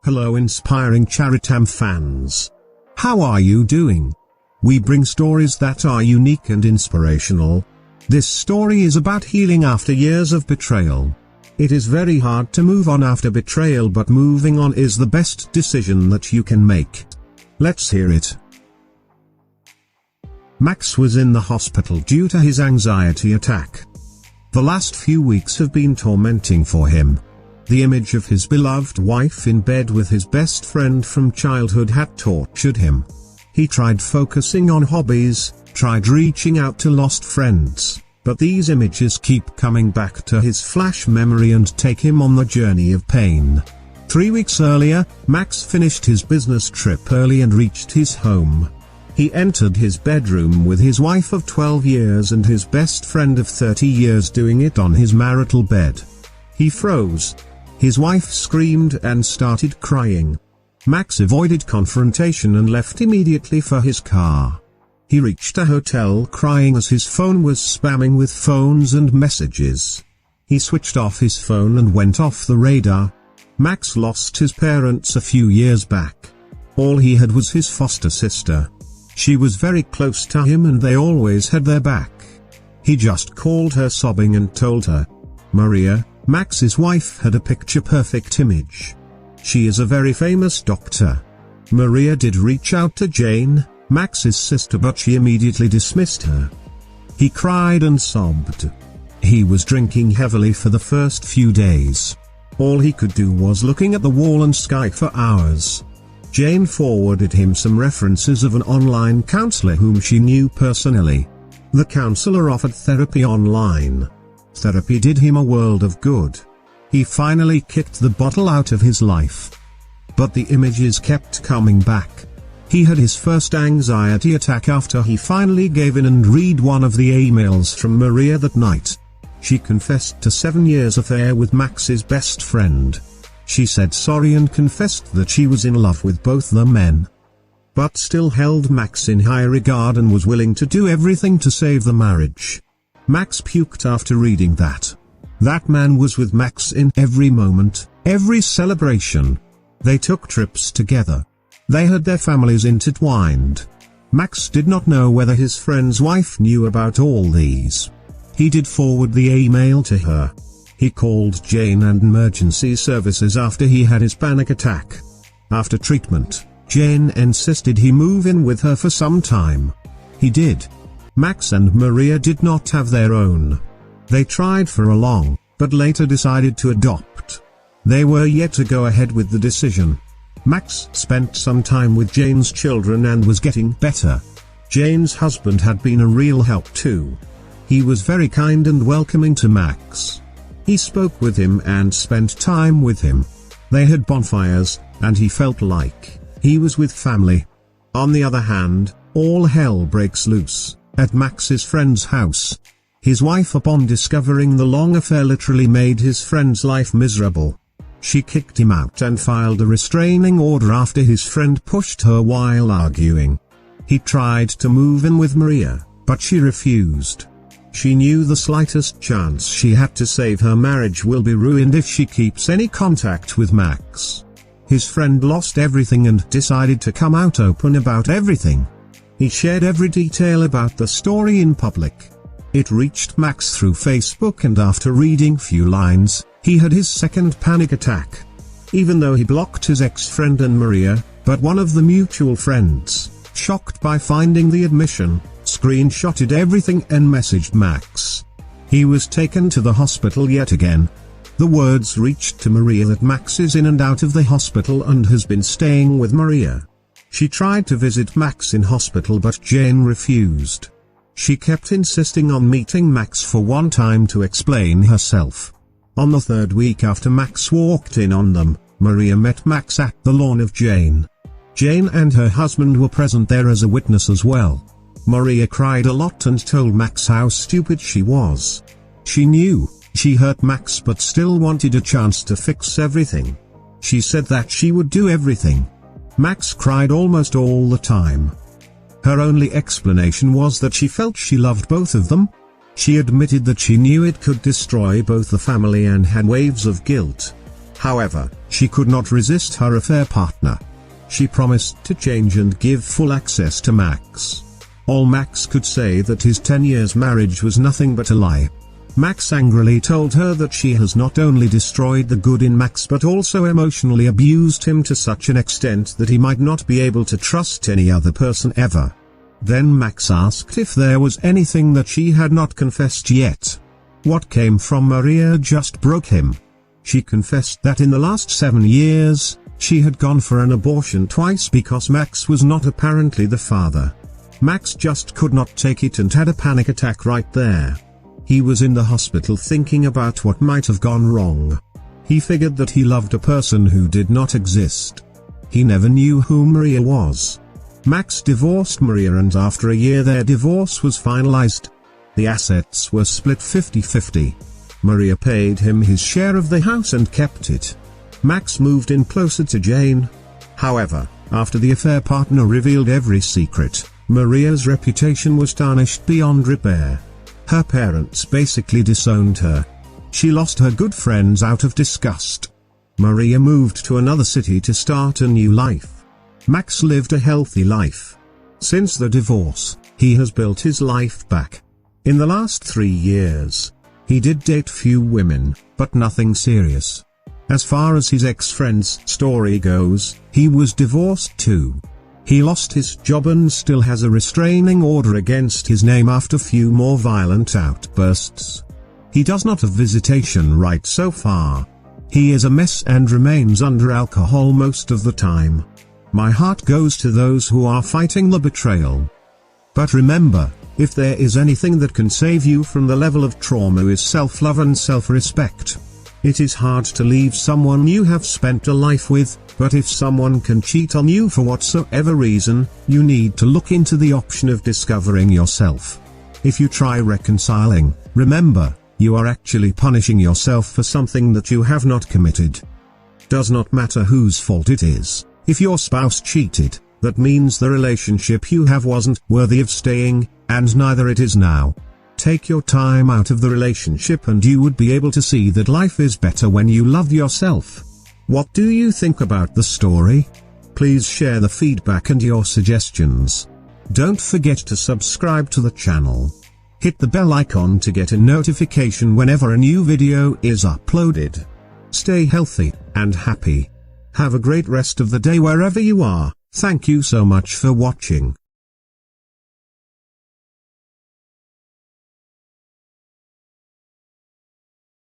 Hello inspiring Charitam fans. How are you doing? We bring stories that are unique and inspirational. This story is about healing after years of betrayal. It is very hard to move on after betrayal, but moving on is the best decision that you can make. Let's hear it. Max was in the hospital due to his anxiety attack. The last few weeks have been tormenting for him. The image of his beloved wife in bed with his best friend from childhood had tortured him. He tried focusing on hobbies, tried reaching out to lost friends, but these images keep coming back to his flash memory and take him on the journey of pain. 3 weeks earlier, Max finished his business trip early and reached his home. He entered his bedroom with his wife of 12 years and his best friend of 30 years doing it on his marital bed. He froze. His wife screamed and started crying. Max avoided confrontation and left immediately for his car. He reached a hotel crying as his phone was spamming with phones and messages. He switched off his phone and went off the radar. Max lost his parents a few years back. All he had was his foster sister. She was very close to him and they always had their back. He just called her sobbing and told her. Maria, Max's wife, had a picture-perfect image. She is a very famous doctor. Maria did reach out to Jane, Max's sister, but she immediately dismissed her. He cried and sobbed. He was drinking heavily for the first few days. All he could do was looking at the wall and sky for hours. Jane forwarded him some references of an online counselor whom she knew personally. The counselor offered therapy online. Therapy did him a world of good. He finally kicked the bottle out of his life. But the images kept coming back. He had his first anxiety attack after he finally gave in and read one of the emails from Maria that night. She confessed to 7 years affair with Max's best friend. She said sorry and confessed that she was in love with both the men, but still held Max in high regard and was willing to do everything to save the marriage. Max puked after reading that. That man was with Max in every moment, every celebration. They took trips together. They had their families intertwined. Max did not know whether his friend's wife knew about all these. He did forward the email to her. He called Jane and emergency services after he had his panic attack. After treatment, Jane insisted he move in with her for some time. He did. Max and Maria did not have their own. They tried for a long, but later decided to adopt. They were yet to go ahead with the decision. Max spent some time with Jane's children and was getting better. Jane's husband had been a real help too. He was very kind and welcoming to Max. He spoke with him and spent time with him. They had bonfires, and he felt like he was with family. On the other hand, all hell breaks loose at Max's friend's house. His wife, upon discovering the long affair, literally made his friend's life miserable. She kicked him out and filed a restraining order after his friend pushed her while arguing. He tried to move in with Maria, but she refused. She knew the slightest chance she had to save her marriage will be ruined if she keeps any contact with Max. His friend lost everything and decided to come out open about everything. He shared every detail about the story in public. It reached Max through Facebook, and after reading few lines, he had his second panic attack. Even though he blocked his ex-friend and Maria, but one of the mutual friends, shocked by finding the admission, screenshotted everything and messaged Max. He was taken to the hospital yet again. The words reached to Maria that Max is in and out of the hospital and has been staying with Maria. She tried to visit Max in hospital, but Jane refused. She kept insisting on meeting Max for one time to explain herself. On the 3rd week after Max walked in on them, Maria met Max at the lawn of Jane. Jane and her husband were present there as a witness as well. Maria cried a lot and told Max how stupid she was. She knew she hurt Max but still wanted a chance to fix everything. She said that she would do everything. Max cried almost all the time. Her only explanation was that she felt she loved both of them. She admitted that she knew it could destroy both the family and had waves of guilt. However, she could not resist her affair partner. She promised to change and give full access to Max. All Max could say that his 10 years marriage was nothing but a lie. Max angrily told her that she has not only destroyed the good in Max but also emotionally abused him to such an extent that he might not be able to trust any other person ever. Then Max asked if there was anything that she had not confessed yet. What came from Maria just broke him. She confessed that in the last 7 years, she had gone for an abortion twice because Max was not apparently the father. Max just could not take it and had a panic attack right there. He was in the hospital thinking about what might have gone wrong. He figured that he loved a person who did not exist. He never knew who Maria was. Max divorced Maria and after a year their divorce was finalized. The assets were split 50-50. Maria paid him his share of the house and kept it. Max moved in closer to Jane. However, after the affair partner revealed every secret, Maria's reputation was tarnished beyond repair. Her parents basically disowned her. She lost her good friends out of disgust. Maria moved to another city to start a new life. Max lived a healthy life. Since the divorce, he has built his life back. In the last 3 years, he did date few women, but nothing serious. As far as his ex-friend's story goes, he was divorced too. He lost his job and still has a restraining order against his name after few more violent outbursts. He does not have visitation rights so far. He is a mess and remains under alcohol most of the time. My heart goes to those who are fighting the betrayal. But remember, if there is anything that can save you from the level of trauma is self-love and self-respect. It is hard to leave someone you have spent a life with, but if someone can cheat on you for whatsoever reason, you need to look into the option of discovering yourself. If you try reconciling, remember, you are actually punishing yourself for something that you have not committed. Does not matter whose fault it is. If your spouse cheated, that means the relationship you have wasn't worthy of staying, and neither it is now. Take your time out of the relationship and you would be able to see that life is better when you love yourself. What do you think about the story? Please share the feedback and your suggestions. Don't forget to subscribe to the channel. Hit the bell icon to get a notification whenever a new video is uploaded. Stay healthy and happy. Have a great rest of the day wherever you are. Thank you so much for watching.